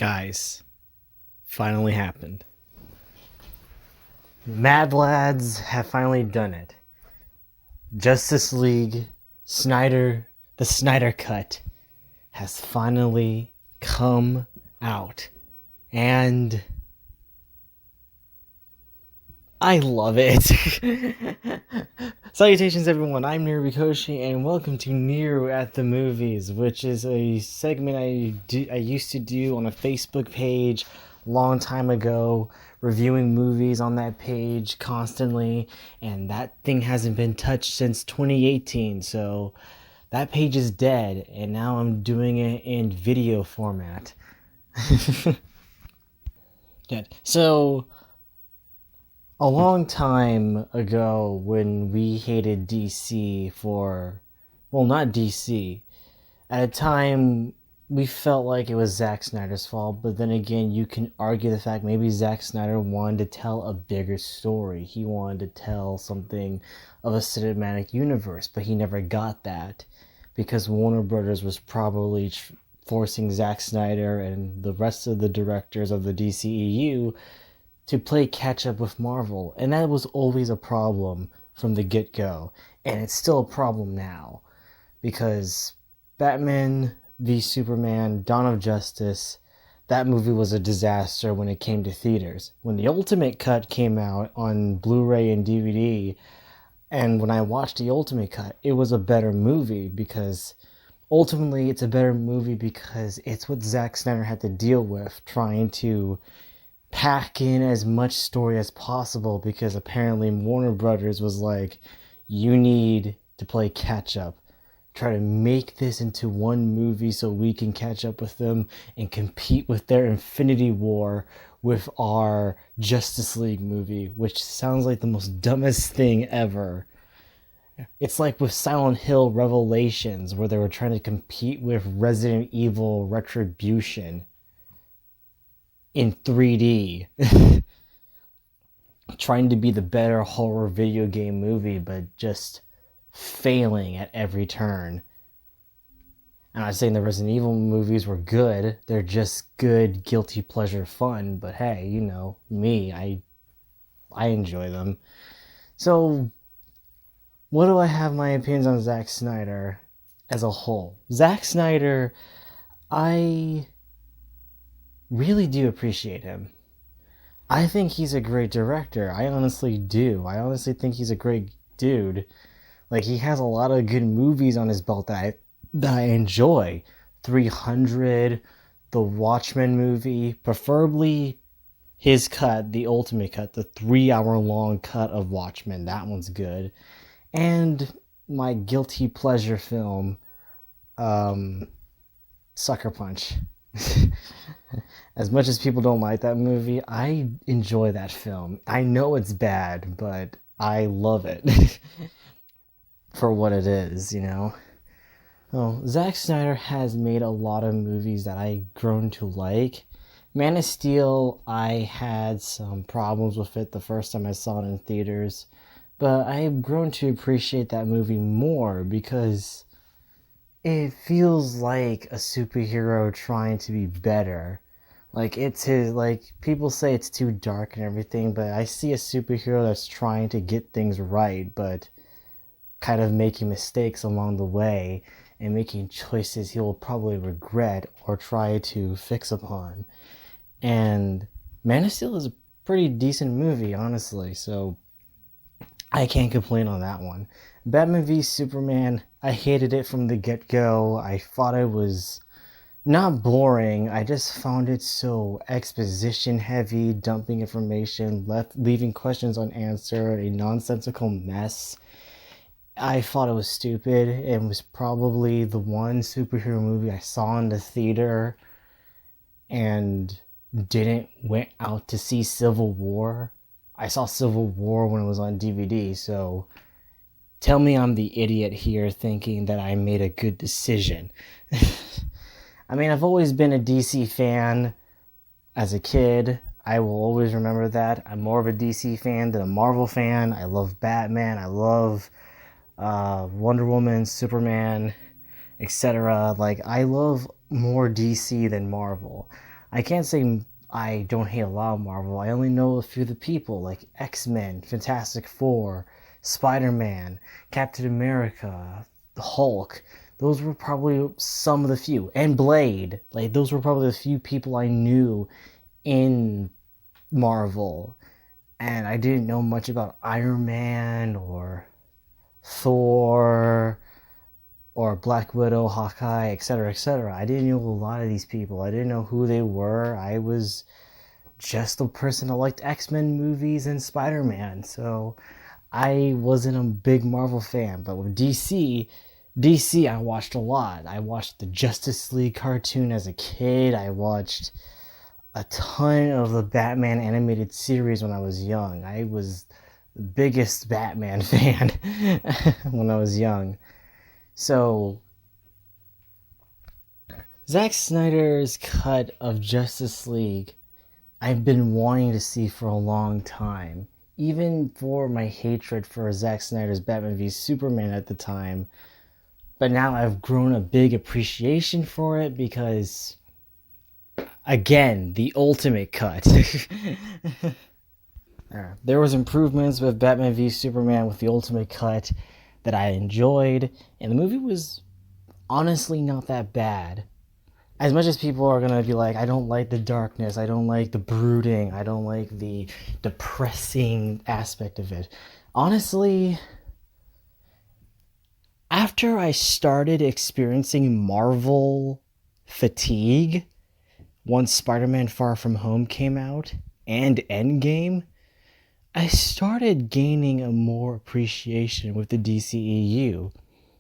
Guys, finally happened. Mad Lads have finally done it. Justice League, the Snyder Cut, has finally come out. And I love it. Salutations, everyone. I'm Niru and welcome to Niru at the Movies, which is a segment I used to do on a Facebook page a long time ago, reviewing movies on that page constantly, and that thing hasn't been touched since 2018. So that page is dead, and now I'm doing it in video format. Dead. So a long time ago, when we hated DC not DC, at a time we felt like it was Zack Snyder's fault, but then again, you can argue the fact maybe Zack Snyder wanted to tell a bigger story. He wanted to tell something of a cinematic universe, but he never got that because Warner Brothers was probably forcing Zack Snyder and the rest of the directors of the DCEU to play catch up with Marvel. And that was always a problem from the get-go. And it's still a problem now. Because Batman v Superman, Dawn of Justice, that movie was a disaster when it came to theaters. When the Ultimate Cut came out on Blu-ray and DVD, and when I watched the Ultimate Cut, it was a better movie because ultimately it's a better movie because it's what Zack Snyder had to deal with trying to pack in as much story as possible, because apparently Warner Brothers was like, you need to play catch up. Try to make this into one movie so we can catch up with them and compete with their Infinity War with our Justice League movie, which sounds like the most dumbest thing ever. It's like with Silent Hill Revelations, where they were trying to compete with Resident Evil Retribution in 3D, trying to be the better horror video game movie, but just failing at every turn. I'm not saying the Resident Evil movies were good, they're just good guilty pleasure fun, but hey, you know me, I enjoy them. So what do I have my opinions on Zack Snyder as a whole? Zack Snyder, I really do appreciate him. I think he's a great director. I honestly do. I honestly think he's a great dude. Like, he has a lot of good movies on his belt that I enjoy. 300, the Watchmen movie, preferably his cut, the Ultimate Cut, the 3-hour long cut of Watchmen. That one's good. And my guilty pleasure film, Sucker Punch. As much as people don't like that movie, I enjoy that film. I know it's bad, but I love it for what it is, you know? Well, Zack Snyder has made a lot of movies that I've grown to like. Man of Steel, I had some problems with it the first time I saw it in theaters, but I've grown to appreciate that movie more because it feels like a superhero trying to be better. Like, it's his, like, people say it's too dark and everything, but I see a superhero that's trying to get things right, but kind of making mistakes along the way and making choices he will probably regret or try to fix upon. And Man of Steel is a pretty decent movie, honestly, so I can't complain on that one. Batman v Superman, I hated it from the get-go. I thought it was not boring, I just found it so exposition heavy, dumping information, leaving questions unanswered, a nonsensical mess. I thought it was stupid. It was probably the one superhero movie I saw in the theater and didn't went out to see Civil War. I saw Civil War when it was on DVD, so tell me I'm the idiot here thinking that I made a good decision. I mean, I've always been a DC fan as a kid. I will always remember that. I'm more of a DC fan than a Marvel fan. I love Batman. I love Wonder Woman, Superman, etc. Like, I love more DC than Marvel. I can't say I don't hate a lot of Marvel. I only know a few of the people like X-Men, Fantastic Four, Spider-Man, Captain America, the Hulk. Those were probably some of the few. And Blade. Like those were probably the few people I knew in Marvel. And I didn't know much about Iron Man or Thor or Black Widow, Hawkeye, etc., etc. I didn't know a lot of these people. I didn't know who they were. I was just a person that liked X-Men movies and Spider-Man. So I wasn't a big Marvel fan. But with DC, I watched a lot. I watched the Justice League cartoon as a kid. I watched a ton of the Batman animated series when I was young. I was the biggest Batman fan when I was young. So, Zack Snyder's cut of Justice League, I've been wanting to see for a long time. Even for my hatred for Zack Snyder's Batman v Superman at the time. But now I've grown a big appreciation for it because, again, the ultimate cut. There was improvements with Batman v Superman with the ultimate cut that I enjoyed, and the movie was honestly not that bad. As much as people are gonna be like, I don't like the darkness, I don't like the brooding, I don't like the depressing aspect of it. Honestly, after I started experiencing Marvel fatigue, once Spider-Man Far From Home came out and Endgame, I started gaining a more appreciation with the DCEU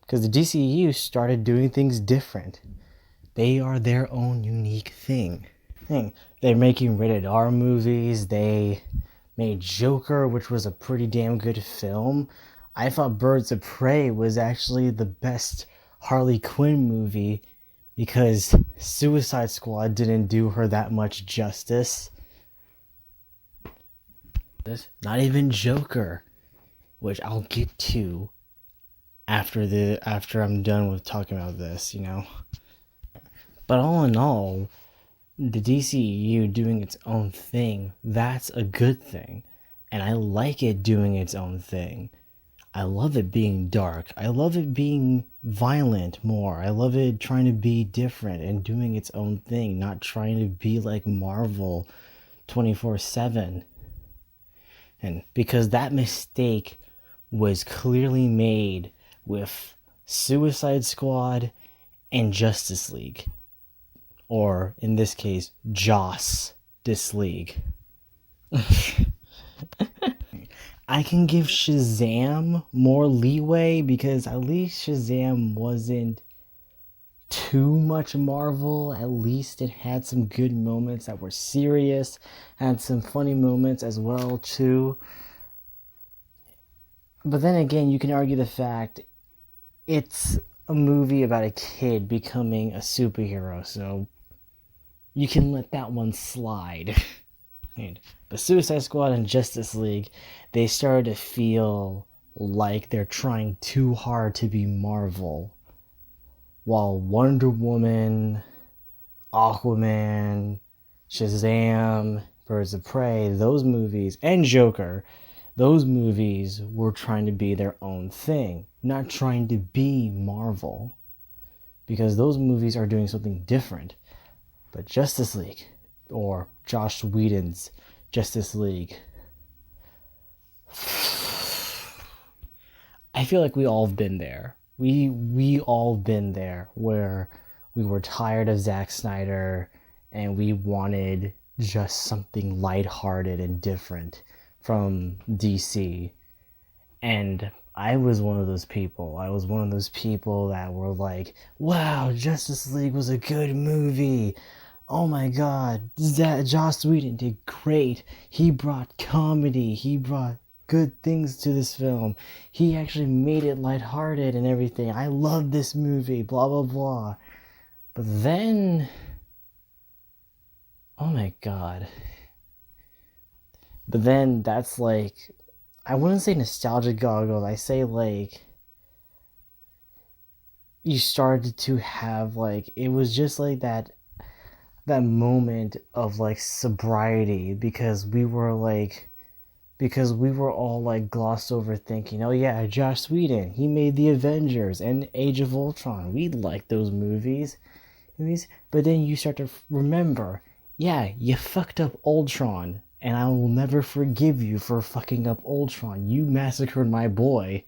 because the DCEU started doing things different. They are their own unique thing. They're making rated R movies. They made Joker, which was a pretty damn good film. I thought Birds of Prey was actually the best Harley Quinn movie because Suicide Squad didn't do her that much justice. Not even Joker, which I'll get to after I'm done with talking about this, you know. But all in all, the DCEU doing its own thing, that's a good thing. And I like it doing its own thing. I love it being dark. I love it being violent more. I love it trying to be different and doing its own thing, not trying to be like Marvel 24/7. And because that mistake was clearly made with Suicide Squad and Justice League. Or, in this case, Joss This League. I can give Shazam more leeway because at least Shazam wasn't too much Marvel. At least it had some good moments that were serious, had some funny moments as well too. But then again, you can argue the fact it's a movie about a kid becoming a superhero, so you can let that one slide. But Suicide Squad and Justice League, they started to feel like they're trying too hard to be Marvel. While Wonder Woman, Aquaman, Shazam, Birds of Prey, those movies, and Joker, those movies were trying to be their own thing, not trying to be Marvel. Because those movies are doing something different. But Justice League, or Joss Whedon's Justice League, I feel like we all have been there. We all been there where we were tired of Zack Snyder and we wanted just something lighthearted and different from DC. And I was one of those people. I was one of those people that were like, wow, Justice League was a good movie. Oh my god, Joss Whedon did great. He brought comedy. He brought good things to this film. He actually made it lighthearted and everything. I love this movie, blah, blah, blah. But then, oh my god. But then that's like, I wouldn't say nostalgia goggles. I say like, you started to have like, it was just like that that moment of like sobriety because we were all like glossed over thinking, oh yeah, Joss Whedon, he made the Avengers and Age of Ultron. We like those movies. But then you start to remember, yeah, you fucked up Ultron, and I will never forgive you for fucking up Ultron. You massacred my boy,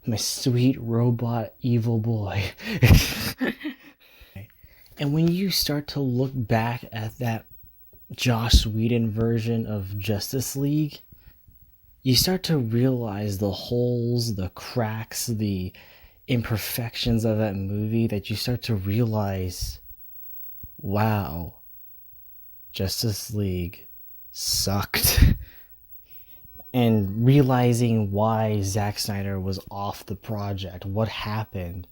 my sweet robot evil boy. And when you start to look back at that Joss Whedon version of Justice League, you start to realize the holes, the cracks, the imperfections of that movie, that you start to realize, wow, Justice League sucked. And realizing why Zack Snyder was off the project, what happened,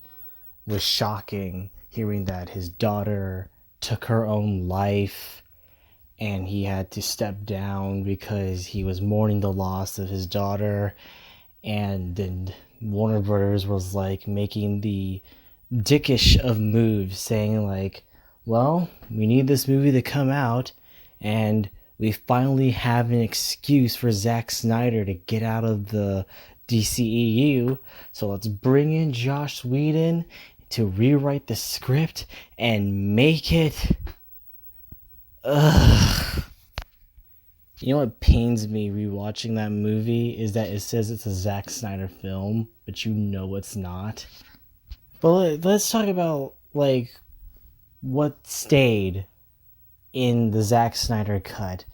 was shocking. Hearing that his daughter took her own life and he had to step down because he was mourning the loss of his daughter. And then Warner Brothers was like making the dickish of moves, saying like, well, we need this movie to come out, and we finally have an excuse for Zack Snyder to get out of the DCEU, so let's bring in Joss Whedon to rewrite the script and make it... Ugh. You know what pains me rewatching that movie is that it says it's a Zack Snyder film, but you know it's not. But let's talk about like what stayed in the Zack Snyder cut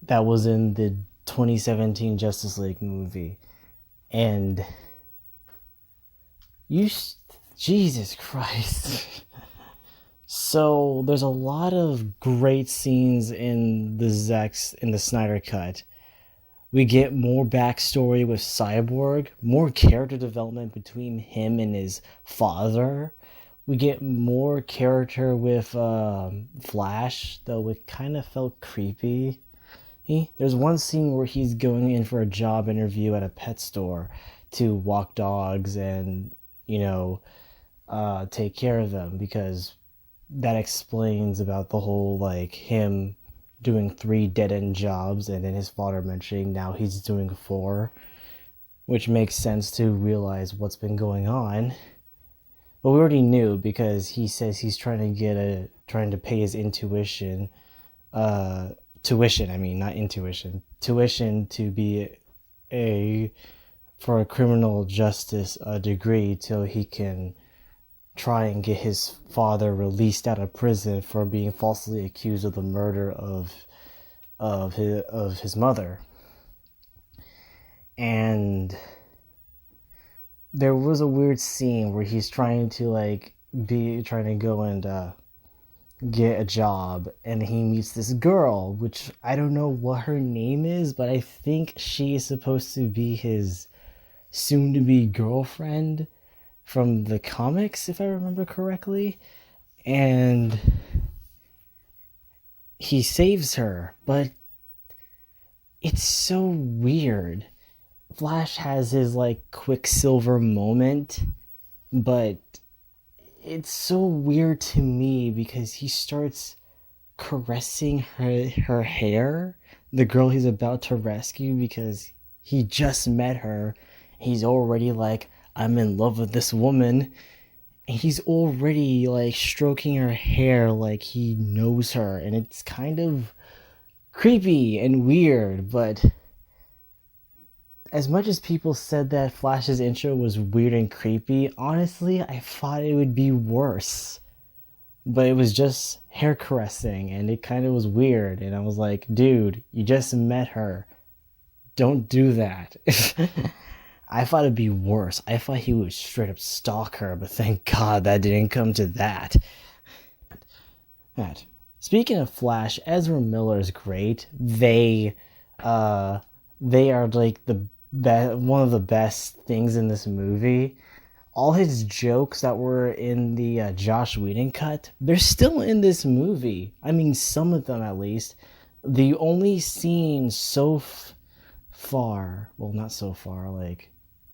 that was in the 2017 Justice League movie. And Jesus Christ. So there's a lot of great scenes in the Snyder cut. We get more backstory with Cyborg, more character development between him and his father. We get more character with Flash, though it kind of felt creepy. There's one scene where he's going in for a job interview at a pet store to walk dogs and, take care of them, because that explains about the whole like him doing 3 dead-end jobs and then his father mentioning now he's doing 4, which makes sense to realize what's been going on. But we already knew, because he says he's trying to pay his tuition, not intuition, tuition to be for a criminal justice degree till he can try and get his father released out of prison for being falsely accused of the murder of his mother. And there was a weird scene where he's trying to go and get a job, and he meets this girl, which I don't know what her name is, but I think she is supposed to be his soon-to-be girlfriend from the comics, if I remember correctly. And he saves her, but it's so weird. Flash has his like Quicksilver moment, but it's so weird to me because he starts caressing her hair, the girl he's about to rescue, because he just met her. He's already like, I'm in love with this woman, and he's already like stroking her hair like he knows her, and it's kind of creepy and weird. But as much as people said that Flash's intro was weird and creepy, honestly, I thought it would be worse. But it was just hair caressing, and it kind of was weird, and I was like, dude, you just met her. Don't do that. I thought it'd be worse. I thought he would straight up stalk her, but thank God that didn't come to that. Speaking of Flash, Ezra Miller is great. They are like one of the best things in this movie. All his jokes that were in the Joss Whedon cut, they're still in this movie. I mean, some of them at least. The only scene so far, well, not so far, like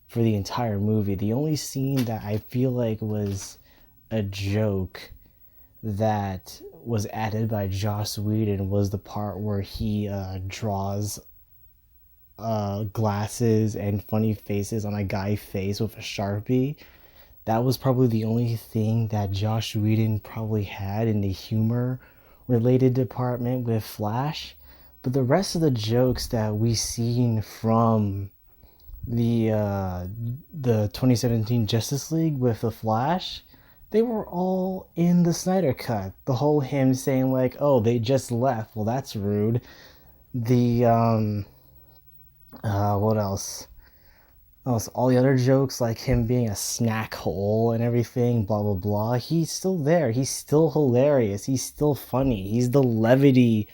for the entire movie, the only scene that I feel like was a joke that was added by Joss Whedon was the part where he draws glasses and funny faces on a guy's face with a Sharpie. That was probably the only thing that Josh Whedon probably had in the humor related department with Flash. But the rest of the jokes that we seen from the 2017 Justice League with the Flash, they were all in the Snyder cut. The whole him saying like, "Oh, they just left." Well, that's rude. The what else? Oh, so all the other jokes, like him being a snack hole and everything, blah blah blah. He's still there. He's still hilarious. He's still funny. He's the levity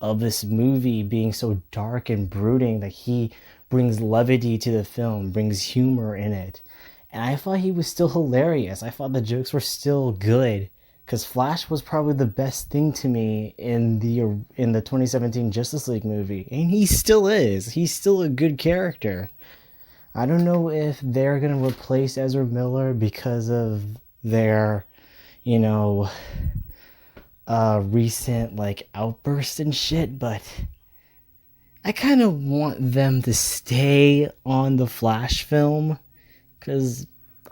of this movie being so dark and brooding that he brings levity to the film, brings humor in it. And I thought he was still hilarious. I thought the jokes were still good. Cause Flash was probably the best thing to me in the 2017 Justice League movie, and he still is. He's still a good character. I don't know if they're gonna replace Ezra Miller because of their, you know, recent like outbursts and shit, but I kind of want them to stay on the Flash film because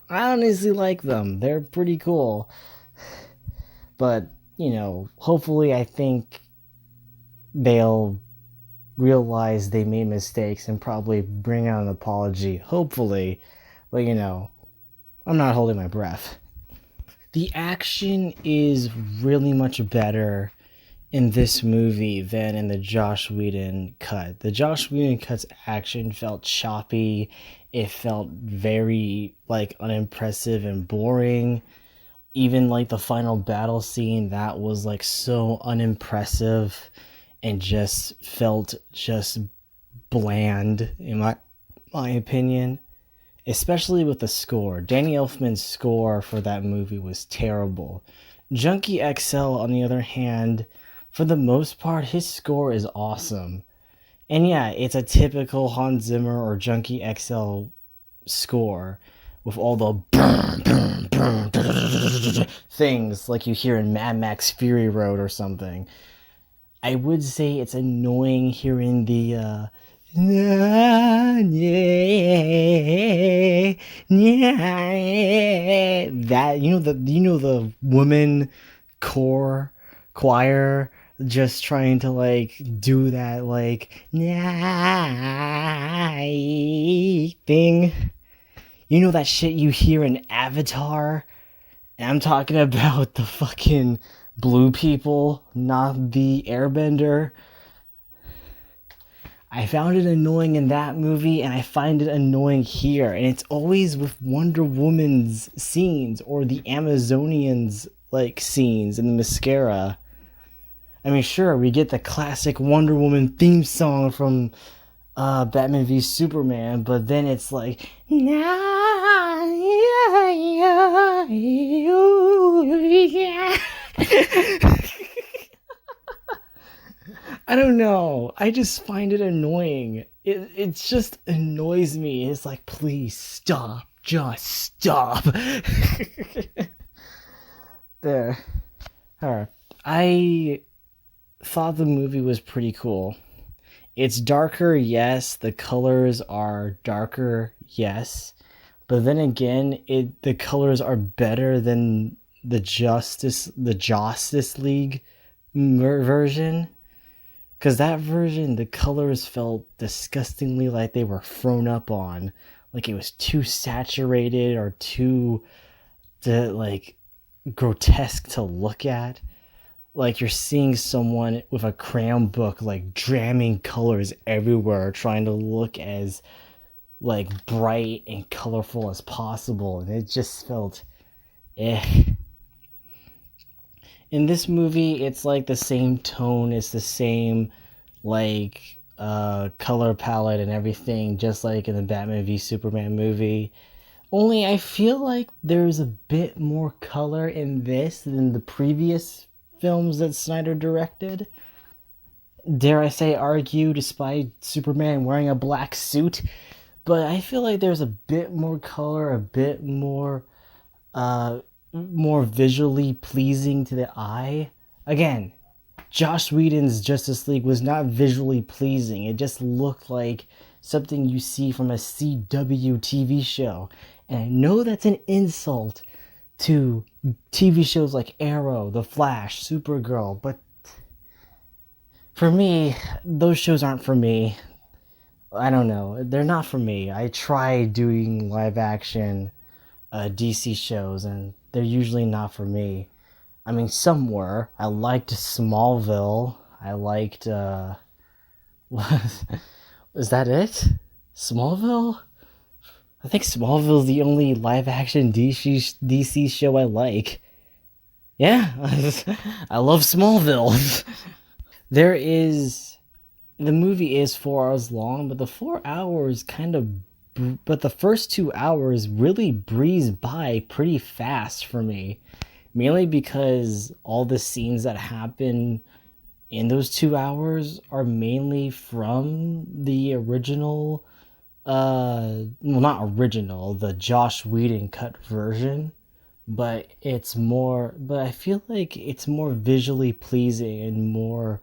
I honestly like them. They're pretty cool. But, hopefully I think they'll realize they made mistakes and probably bring out an apology. Hopefully. But, I'm not holding my breath. The action is really much better in this movie than in the Josh Whedon cut. The Josh Whedon cut's action felt choppy. It felt very, unimpressive and boring. Even, the final battle scene, that was, so unimpressive and just felt just bland, in my opinion. Especially with the score. Danny Elfman's score for that movie was terrible. Junkie XL, on the other hand, for the most part, his score is awesome. And yeah, it's a typical Hans Zimmer or Junkie XL score with all the things like you hear in Mad Max Fury Road or something. I would say it's annoying hearing the that the woman choir just trying to do that thing. That shit you hear in Avatar? And I'm talking about the fucking blue people, not the airbender. I found it annoying in that movie, and I find it annoying here. And it's always with Wonder Woman's scenes or the Amazonians scenes in the mascara. I mean, sure, we get the classic Wonder Woman theme song from Batman v Superman, but then it's like, I don't know. I just find it annoying. It just annoys me. It's like, please stop. Just stop. There. Alright. I thought the movie was pretty cool. It's darker, yes. The colors are darker, yes. But then again, the colors are better than the Justice League version. Because that version, the colors felt disgustingly like they were thrown up on. Like it was too saturated or too grotesque to look at. Like you're seeing someone with a crayon book dramming colors everywhere, trying to look as bright and colorful as possible, and it just felt in this movie. It's the same tone, it's the same color palette and everything, just like in the Batman v Superman movie. Only I feel like there's a bit more color in this than the previous films that Snyder directed. Dare I say argue, despite Superman wearing a black suit. But I feel like there's a bit more color, a bit more more visually pleasing to the eye Again, Josh Whedon's Justice League was not visually pleasing. It just looked like something you see from a CW TV show. And I know that's an insult to TV shows like Arrow, The Flash, Supergirl, but for me, those shows aren't for me. I don't know. They're not for me. I try doing live action DC shows, and they're usually not for me. I mean, some were. I liked Smallville. I liked. Is that it? Smallville? I think Smallville's the only live action DC show I like. Yeah, I love Smallville. There is. The movie is 4 hours long, but the 4 hours kind of. But the first 2 hours really breeze by pretty fast for me. Mainly because all the scenes that happen in those 2 hours are mainly from the original, well, not original, the Josh Whedon cut version, but I feel like it's more visually pleasing and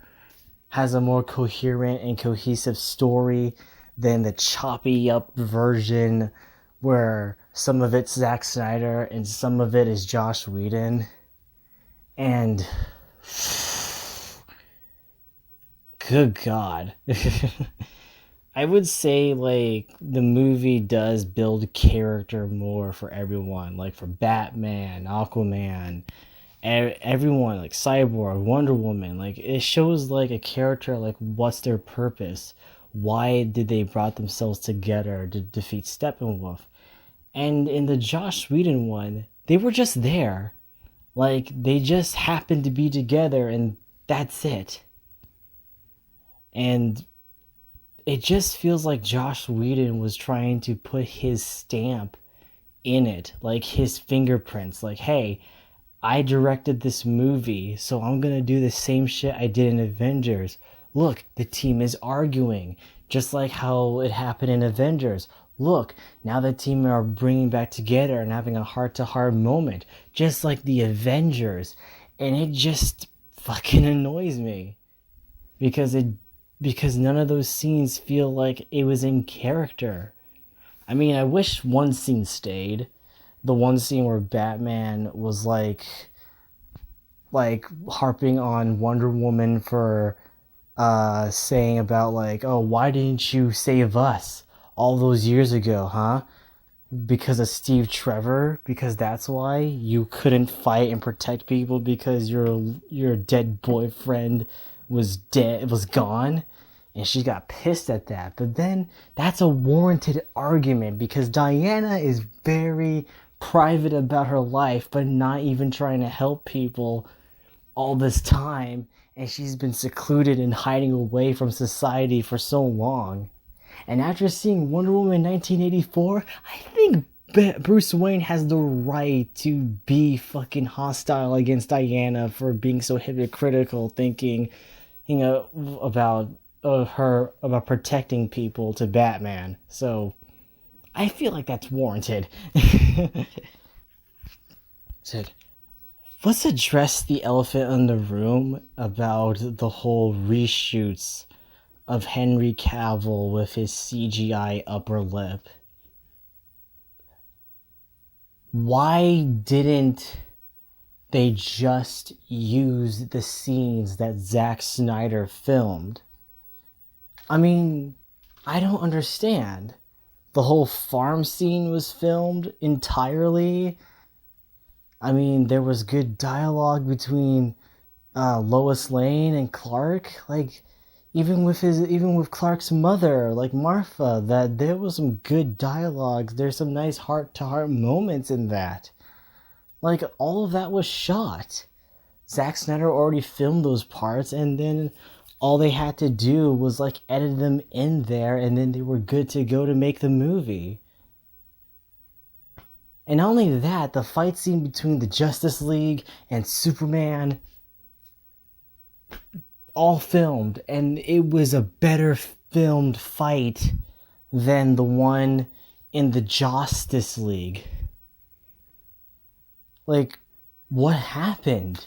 has a more coherent and cohesive story than the choppy up version where some of it's Zack Snyder and some of it is Josh Whedon. And good God. I would say like the movie does build character more for everyone, like for Batman, Aquaman, everyone, like Cyborg, Wonder Woman. Like it shows like a character, like what's their purpose, why did they brought themselves together to defeat Steppenwolf. And in the Josh Whedon one, they were just there, like they just happened to be together, and that's it. And it just feels like Josh Whedon was trying to put his stamp in it, like his fingerprints, like, hey, I directed this movie, so I'm gonna do the same shit I did in Avengers. Look, the team is arguing, just like how it happened in Avengers. Look, now the team are bringing back together and having a heart-to-heart moment, just like the Avengers. And it just fucking annoys me because none of those scenes feel like it was in character. I mean, I wish one scene stayed. The one scene where Batman was like harping on Wonder Woman for saying about like, oh, why didn't you save us all those years ago, huh? Because of Steve Trevor? Because that's why you couldn't fight and protect people because your dead boyfriend was gone? And she got pissed at that. But then that's a warranted argument because Diana is very private about her life, but not even trying to help people all this time. And she's been secluded and hiding away from society for so long. And after seeing Wonder Woman 1984, I think Bruce Wayne has the right to be fucking hostile against Diana for being so hypocritical, thinking, about her about protecting people to Batman. So I feel like that's warranted. Said, let's address the elephant in the room about the whole reshoots of Henry Cavill with his CGI upper lip. Why didn't they just use the scenes that Zack Snyder filmed? I mean, I don't understand. The whole farm scene was filmed entirely. I mean, there was good dialogue between Lois Lane and Clark. Like, even with Clark's mother, like Martha, that there was some good dialogue. There's some nice heart-to-heart moments in that. Like, all of that was shot. Zack Snyder already filmed those parts, and then all they had to do was like edit them in there, and then they were good to go to make the movie. And not only that, the fight scene between the Justice League and Superman, all filmed, and it was a better filmed fight than the one in the Justice League. Like, what happened?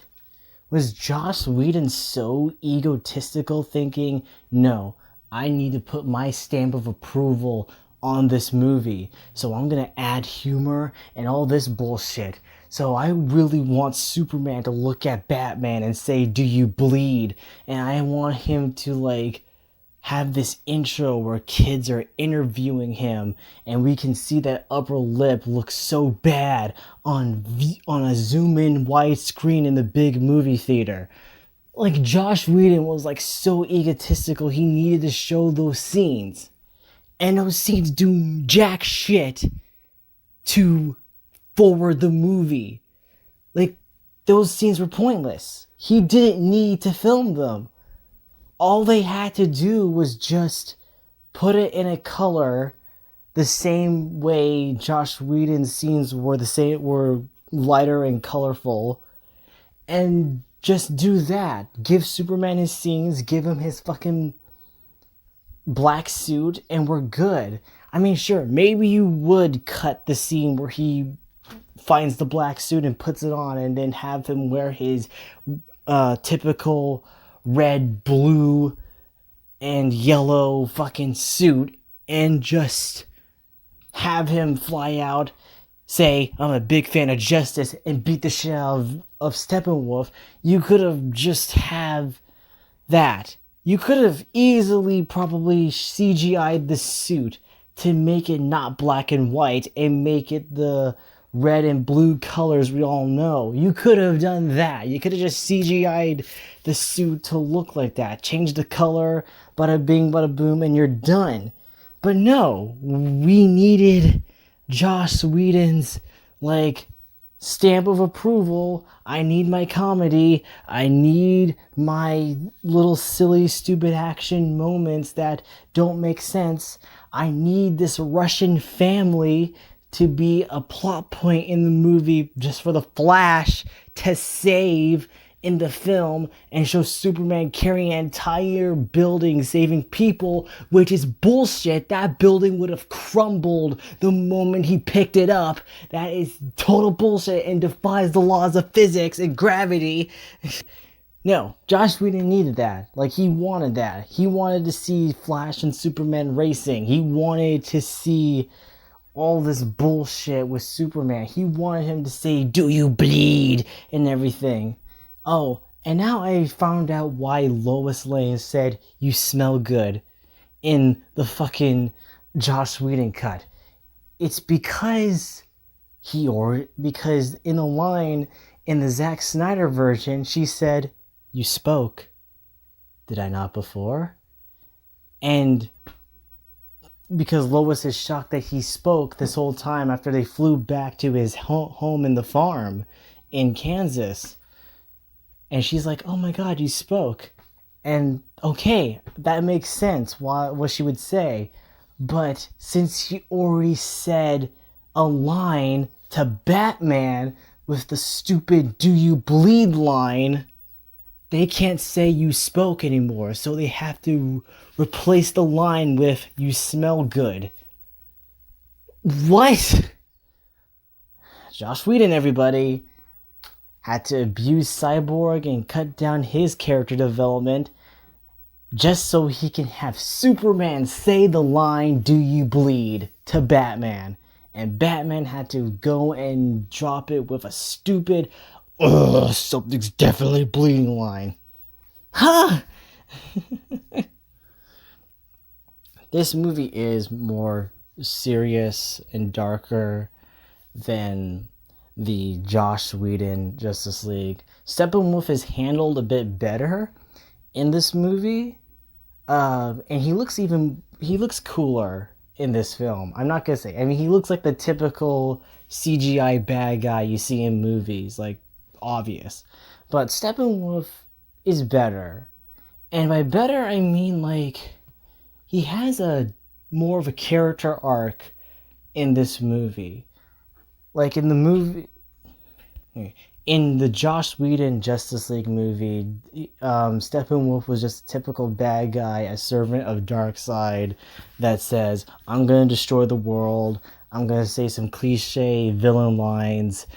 Was Joss Whedon so egotistical thinking, no, I need to put my stamp of approval on this movie, so I'm gonna add humor and all this bullshit. So I really want Superman to look at Batman and say, "Do you bleed?" And I want him to like have this intro where kids are interviewing him and we can see that upper lip looks so bad on a zoom in wide screen in the big movie theater. Like Josh Whedon was like so egotistical, he needed to show those scenes, and those scenes do jack shit to forward the movie. Like, those scenes were pointless. He didn't need to film them. All they had to do was just put it in a color the same way Josh Whedon's scenes were lighter and colorful, and just do that. Give Superman his scenes, give him his fucking black suit, and we're good. I mean, sure, maybe you would cut the scene where he finds the black suit and puts it on, and then have him wear his typical red, blue, and yellow fucking suit, and just have him fly out, say, "I'm a big fan of justice," and beat the shit out of Steppenwolf. You could have just have that. You could have easily probably CGI'd the suit to make it not black and white and make it the red and blue colors we all know. You could have done that. You could have just CGI'd the suit to look like that. Change the color, bada bing, bada boom, and you're done. But no, we needed Joss Whedon's, like, stamp of approval. I need my comedy. I need my little silly, stupid action moments that don't make sense. I need this Russian family to be a plot point in the movie just for the Flash to save in the film and show Superman carrying an entire building saving people, which is bullshit. That building would have crumbled the moment he picked it up. That is total bullshit and defies the laws of physics and gravity. No, Josh Whedon needed that. Like, he wanted that. He wanted to see Flash and Superman racing. He wanted to see all this bullshit with Superman. He wanted him to say, "Do you bleed?" and everything. Oh, and now I found out why Lois Lane said, "You smell good," in the fucking Joss Whedon cut. It's because because in the line in the Zack Snyder version, she said, "You spoke. Did I not before?" And because Lois is shocked that he spoke this whole time after they flew back to his home in the farm in Kansas. And she's like, "Oh my God, you spoke." And okay, that makes sense what she would say. But since she already said a line to Batman with the stupid "Do you bleed" line, they can't say "you spoke" anymore. So they have to replace the line with "you smell good." What? Joss Whedon, everybody, had to abuse Cyborg and cut down his character development just so he can have Superman say the line "Do you bleed?" to Batman. And Batman had to go and drop it with a stupid "Ugh, something's definitely bleeding" line. Huh? This movie is more serious and darker than the Joss Whedon Justice League. Steppenwolf is handled a bit better in this movie, and he looks cooler in this film. I'm not gonna say. I mean, he looks like the typical CGI bad guy you see in movies, like, obvious. But Steppenwolf is better, and by better I mean, like, he has a more of a character arc in this movie. Like in the Joss Whedon Justice League movie, Steppenwolf was just a typical bad guy, a servant of Darkseid that says, "I'm going to destroy the world, I'm going to say some cliche villain lines,"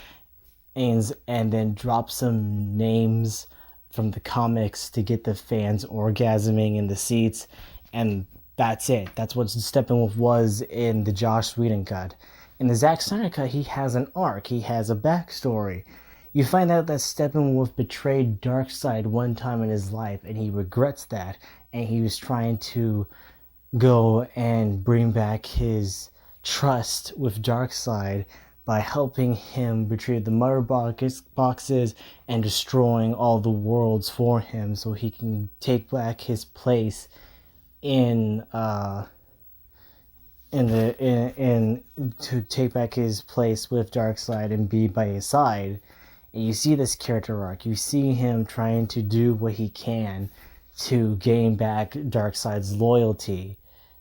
and then drop some names from the comics to get the fans orgasming in the seats, and that's it. That's what Steppenwolf was in the Joss Whedon cut. In the Zack Snyder cut, he has an arc. He has a backstory. You find out that Steppenwolf betrayed Darkseid one time in his life, and he regrets that, and he was trying to go and bring back his trust with Darkseid by helping him retrieve the mother boxes and destroying all the worlds for him so he can take back his place in to take back his place with Darkseid and be by his side. And you see this character arc. You see him trying to do what he can to gain back Darkseid's loyalty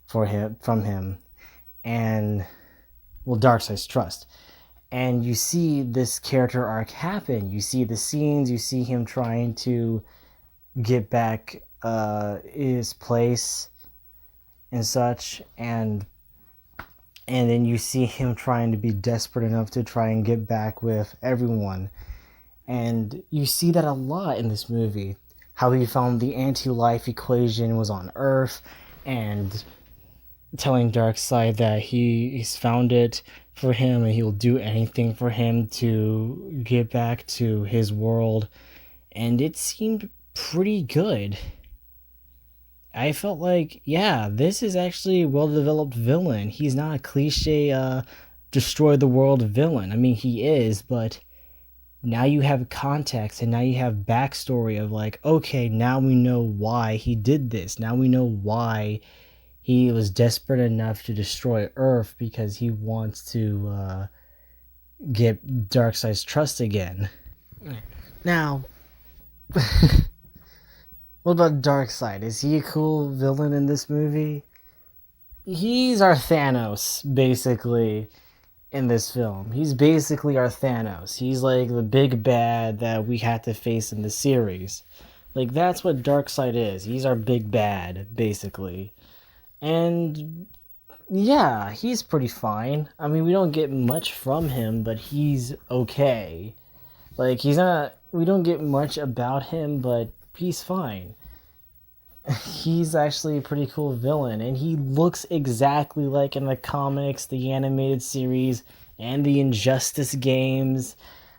from him, and Darkseid's trust. And you see this character arc happen. You see the scenes. You see him trying to get back his place and such, and then you see him trying to be desperate enough to try and get back with everyone. And you see that a lot in this movie. How he found the anti-life equation was on Earth, and telling Darkseid that he's found it for him and he'll do anything for him to get back to his world. And it seemed pretty good. I felt like, yeah, this is actually a well-developed villain. He's not a cliche destroy the world villain. I mean, he is, but now you have context and now you have backstory of like, okay, now we know why he did this. Now we know why he was desperate enough to destroy Earth, because he wants to get Darkseid's trust again. Now, what about Darkseid? Is he a cool villain in this movie? He's our Thanos, basically, in this film. He's basically our Thanos. He's like the big bad that we had to face in the series. Like, that's what Darkseid is. He's our big bad, basically. And yeah, he's pretty fine. I mean, we don't get much from him, but he's okay. Like, we don't get much about him, but he's fine. He's actually a pretty cool villain, and he looks exactly like in the comics, the animated series, and the Injustice games.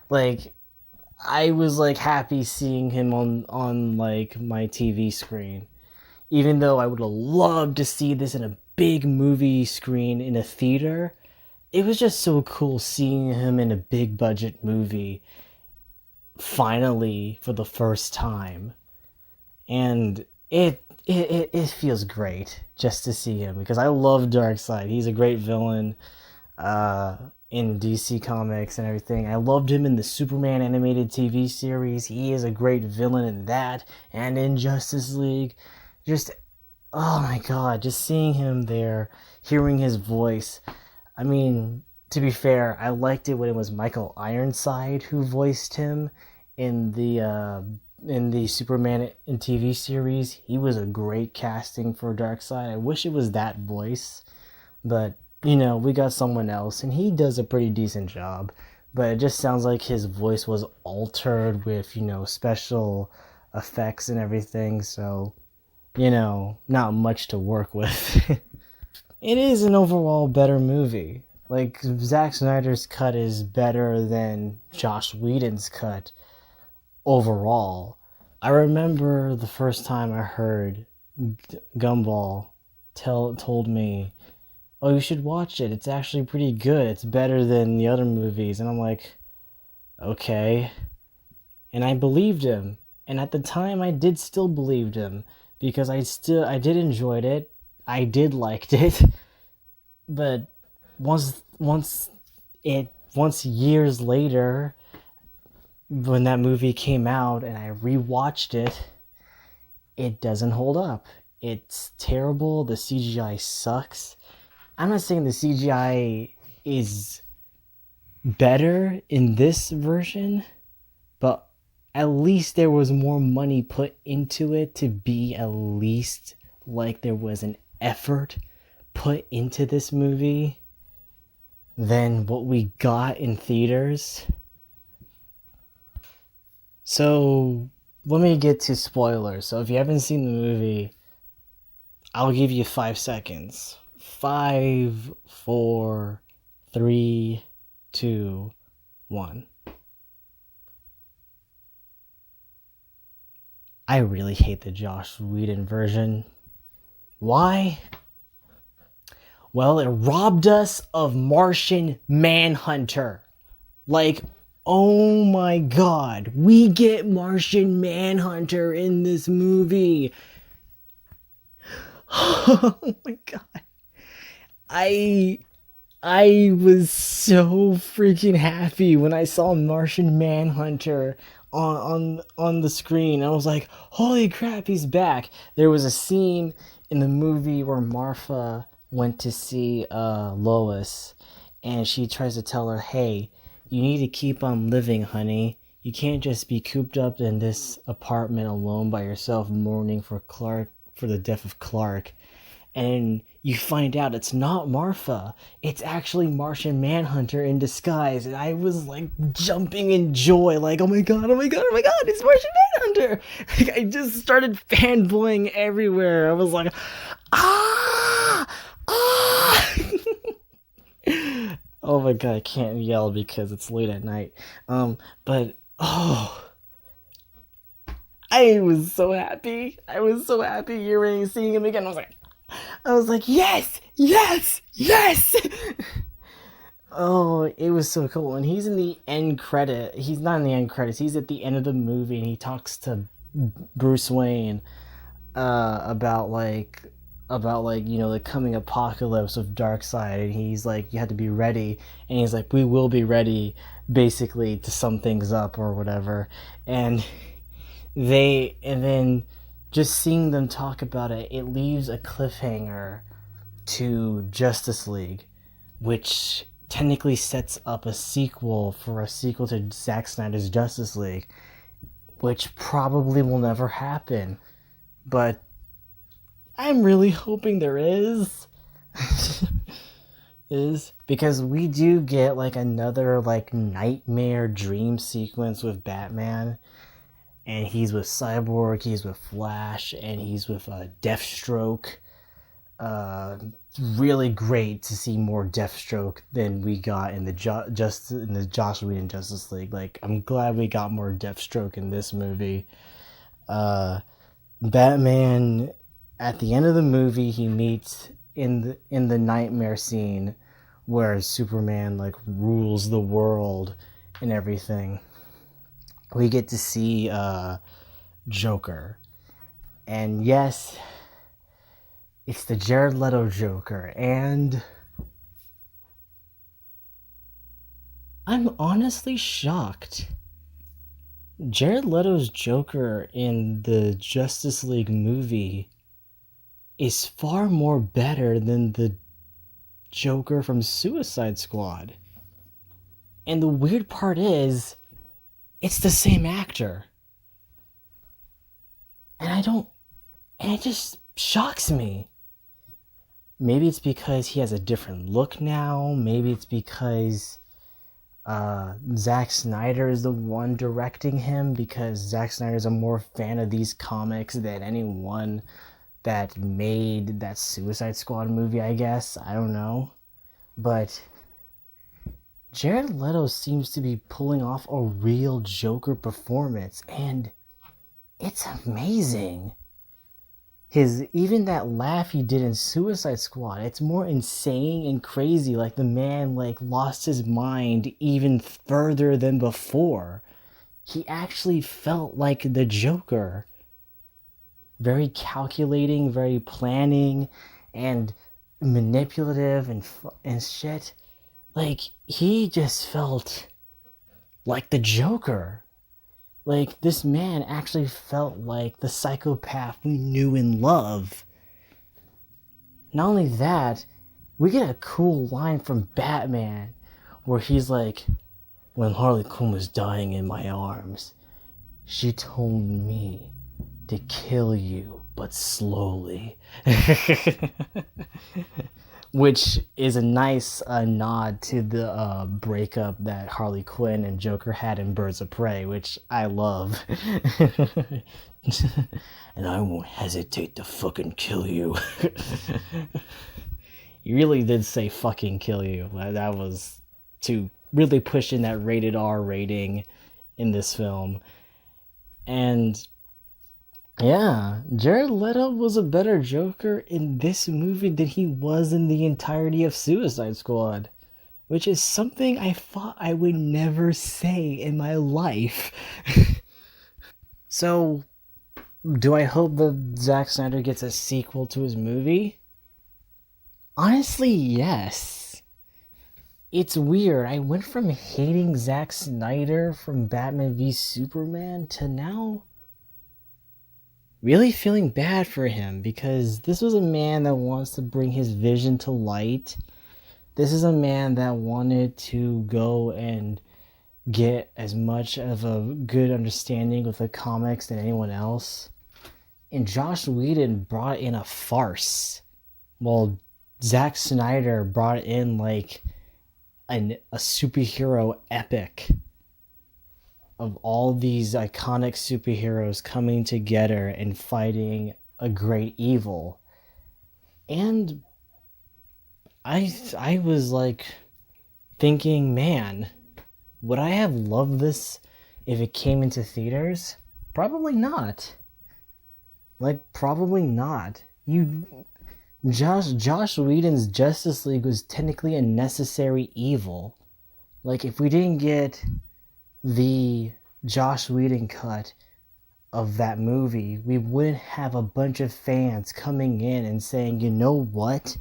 Like, I was like happy seeing him on like my TV screen. Even though I would have loved to see this in a big movie screen in a theater, it was just so cool seeing him in a big budget movie finally for the first time. And it feels great just to see him, because I love Darkseid. He's a great villain in DC Comics and everything. I loved him in the Superman animated TV series. He is a great villain in that and in Justice League. Just, oh my god, just seeing him there, hearing his voice. I mean, to be fair, I liked it when it was Michael Ironside who voiced him in the Superman in TV series. He was a great casting for Darkseid. I wish it was that voice, but we got someone else, and he does a pretty decent job. But it just sounds like his voice was altered with special effects and everything, so not much to work with. It is an overall better movie. Like, Zack Snyder's cut is better than Joss Whedon's cut overall. I remember the first time I heard Gumball told me, oh, you should watch it. It's actually pretty good. It's better than the other movies. And I'm like, okay. And I believed him. And at the time, I did still believe him, because I did enjoyed it. I did liked it. But once years later, when that movie came out and I rewatched it, it doesn't hold up. It's terrible. The CGI sucks. I'm not saying the CGI is better in this version, but at least there was more money put into it to be at least like there was an effort put into this movie than what we got in theaters. So let me get to spoilers. So if you haven't seen the movie, I'll give you 5 seconds. Five, four, three, two, one. I really hate the Joss Whedon version. Why? Well, it robbed us of Martian Manhunter. Like, oh my god, we get Martian Manhunter in this movie. Oh my god. I I was so freaking happy when I saw Martian Manhunter on the screen. I was like, "Holy crap, he's back!" There was a scene in the movie where Martha went to see Lois, and she tries to tell her, "Hey, you need to keep on living, honey. You can't just be cooped up in this apartment alone by yourself, mourning for Clark for the death of Clark." And you find out it's not Martha. It's actually Martian Manhunter in disguise. And I was like jumping in joy, like, oh my god, oh my god, oh my god, it's Martian Manhunter! Like, I just started fanboying everywhere. I was like, ah! Ah! Oh my god, I can't yell because it's late at night. But oh, I was so happy. I was so happy hearing seeing him again. I was like, yes, yes, yes. Oh, it was so cool. And he's in the end credit. He's not in the end credits. He's at the end of the movie, and he talks to Bruce Wayne about like the coming apocalypse of Darkseid, and he's like, you have to be ready, and he's like, we will be ready, basically, to sum things up or whatever. And then just seeing them talk about it, it leaves a cliffhanger to Justice League, which technically sets up a sequel to Zack Snyder's Justice League, which probably will never happen. But I'm really hoping there is. Is because we do get like another like nightmare dream sequence with Batman, and he's with Cyborg, he's with Flash, and he's with Deathstroke. uh, really great to see more Deathstroke than we got in the in the Joss Whedon Justice League. Like, I'm glad we got more Deathstroke in this movie. Uh, Batman, at the end of the movie, he meets in the nightmare scene where Superman like rules the world and everything. We get to see Joker, and yes, it's the Jared Leto Joker, and I'm honestly shocked. Jared Leto's Joker in the Justice League movie is far more better than the Joker from Suicide Squad. And the weird part is, it's the same actor. And it just shocks me. Maybe it's because he has a different look now. Maybe it's because Zack Snyder is the one directing him, because Zack Snyder is a more fan of these comics than anyone that made that Suicide Squad movie, I guess. I don't know. But Jared Leto seems to be pulling off a real Joker performance, and it's amazing. Even that laugh he did in Suicide Squad, it's more insane and crazy. Like, the man like lost his mind even further than before. He actually felt like the Joker. Very calculating, very planning, and manipulative and shit. Like, he just felt like the Joker. Like, this man actually felt like the psychopath we knew and loved. Not only that, we get a cool line from Batman where he's like, when Harley Quinn was dying in my arms, she told me to kill you, but slowly. which is a nice nod to the breakup that Harley Quinn and Joker had in Birds of Prey, which I love. And I won't hesitate to fucking kill you. You really did say fucking kill you. That was to really push in that rated R rating in this film. And yeah, Jared Leto was a better Joker in this movie than he was in the entirety of Suicide Squad, which is something I thought I would never say in my life. So, do I hope that Zack Snyder gets a sequel to his movie? Honestly, yes. It's weird. I went from hating Zack Snyder from Batman v Superman to now really feeling bad for him, because this was a man that wants to bring his vision to light. This is a man that wanted to go and get as much of a good understanding with the comics than anyone else. And Josh Whedon brought in a farce. Well, Zack Snyder brought in like a superhero epic of all these iconic superheroes coming together and fighting a great evil. And I was like thinking, man, would I have loved this if it came into theaters? Probably not. Like, probably not. Josh Whedon's Justice League was technically a necessary evil. Like, if we didn't get the Josh Whedon cut of that movie, we wouldn't have a bunch of fans coming in and saying, you know what?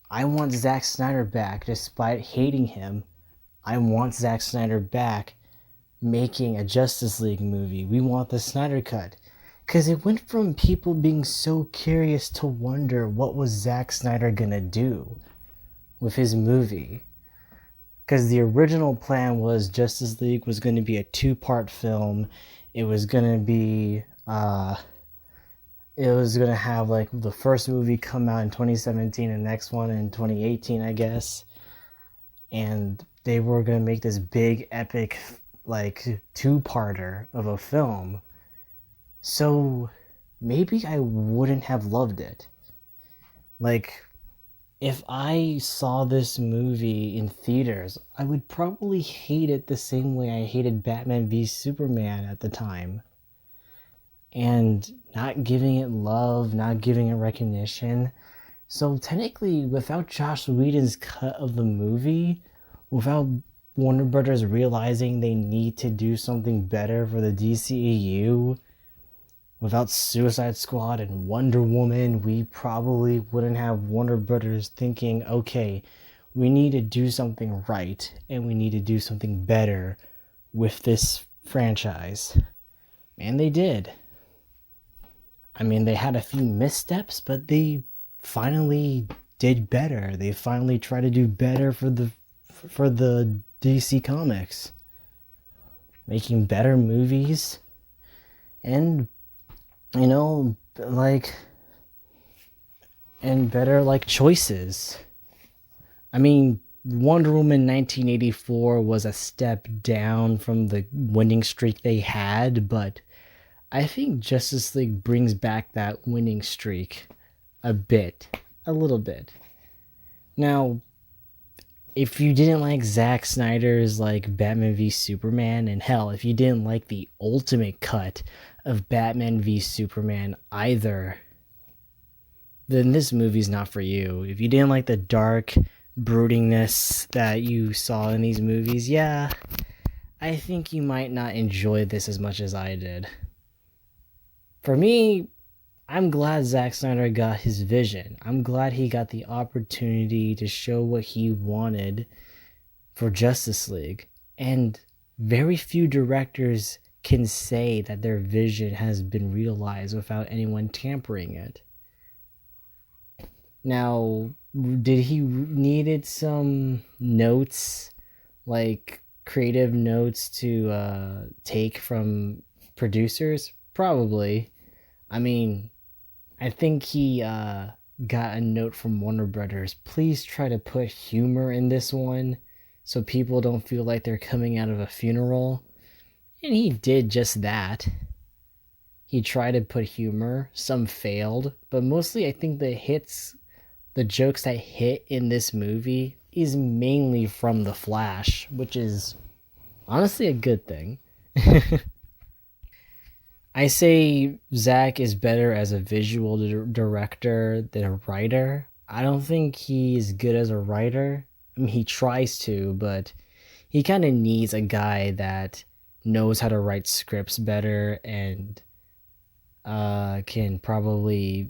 I want Zack Snyder back despite hating him. I want Zack Snyder back making a Justice League movie. We want the Snyder cut. Because it went from people being so curious to wonder what was Zack Snyder gonna do with his movie. Because the original plan was Justice League was going to be a 2-part film. It was going to be, it was going to have like the first movie come out in 2017 and the next one in 2018, I guess. And they were going to make this big epic like 2-parter of a film. So maybe I wouldn't have loved it. Like, if I saw this movie in theaters, I would probably hate it the same way I hated Batman v Superman at the time. And not giving it love, not giving it recognition. So technically, without Josh Whedon's cut of the movie, without Warner Brothers realizing they need to do something better for the DCEU, without Suicide Squad and Wonder Woman, we probably wouldn't have Warner Brothers thinking, okay, we need to do something right and we need to do something better with this franchise. And they did. I mean, they had a few missteps, but they finally did better. They finally tried to do better for the DC Comics, making better movies and like, and better like choices. I mean, Wonder Woman 1984 was a step down from the winning streak they had, but I think Justice League brings back that winning streak a little bit. Now, if you didn't like Zack Snyder's like Batman v Superman, and hell, if you didn't like the ultimate cut of Batman v Superman either, then this movie's not for you. If you didn't like the dark broodingness that you saw in these movies, yeah, I think you might not enjoy this as much as I did. For me, I'm glad Zack Snyder got his vision. I'm glad he got the opportunity to show what he wanted for Justice League. And very few directors can say that their vision has been realized without anyone tampering it. Now, did he needed some notes, like creative notes to take from producers? Probably. I mean, I think he got a note from Warner Brothers. Please try to put humor in this one so people don't feel like they're coming out of a funeral. And he did just that. He tried to put humor. Some failed, but mostly I think the jokes that hit in this movie is mainly from The Flash, which is honestly a good thing. I say Zack is better as a visual director than a writer. I don't think he's good as a writer. I mean, he tries to, but he kind of needs a guy that knows how to write scripts better and can probably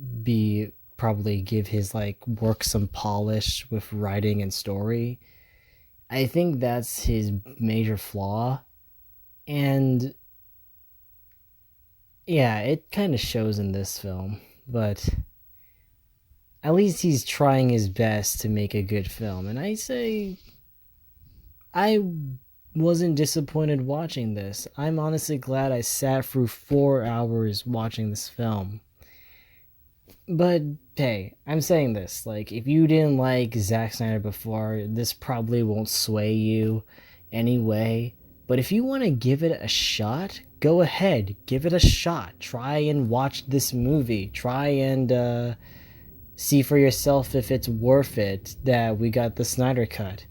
give his like work some polish with writing and story. I think that's his major flaw, and yeah, it kind of shows in this film, but at least he's trying his best to make a good film. And I say I wasn't disappointed watching this. I'm honestly glad I sat through 4 hours watching this film. But hey, I'm saying this, like, if you didn't like Zack Snyder before, this probably won't sway you anyway. But if you want to give it a shot, go ahead, give it a shot. Try and watch this movie. Try and see for yourself if it's worth it that we got the Snyder Cut.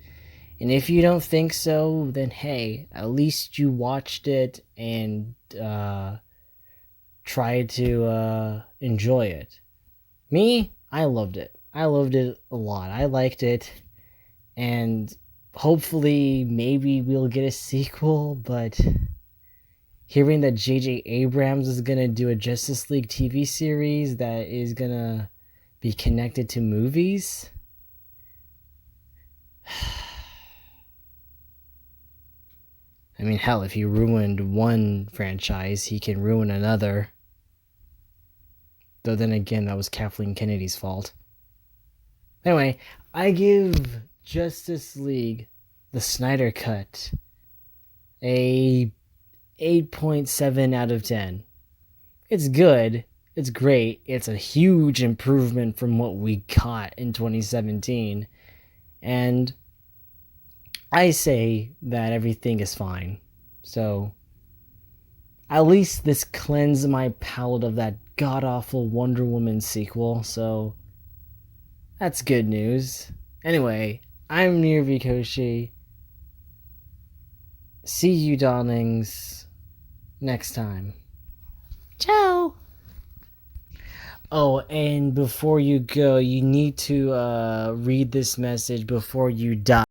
And if you don't think so, then hey, at least you watched it and tried to enjoy it. Me, I loved it. I loved it a lot. I liked it, and hopefully, maybe we'll get a sequel. But hearing that J.J. Abrams is gonna do a Justice League TV series that is gonna be connected to movies, I mean, hell, if he ruined one franchise, he can ruin another. Though then again, that was Kathleen Kennedy's fault. Anyway, I give Justice League the Snyder Cut a 8.7 out of 10. It's good. It's great. It's a huge improvement from what we got in 2017. And I say that everything is fine. So, at least this cleansed my palate of that god awful Wonder Woman sequel. So, that's good news. Anyway, I'm Niru Vikoshi. See you, darlings, next time. Ciao! Oh, and before you go, you need to read this message before you die.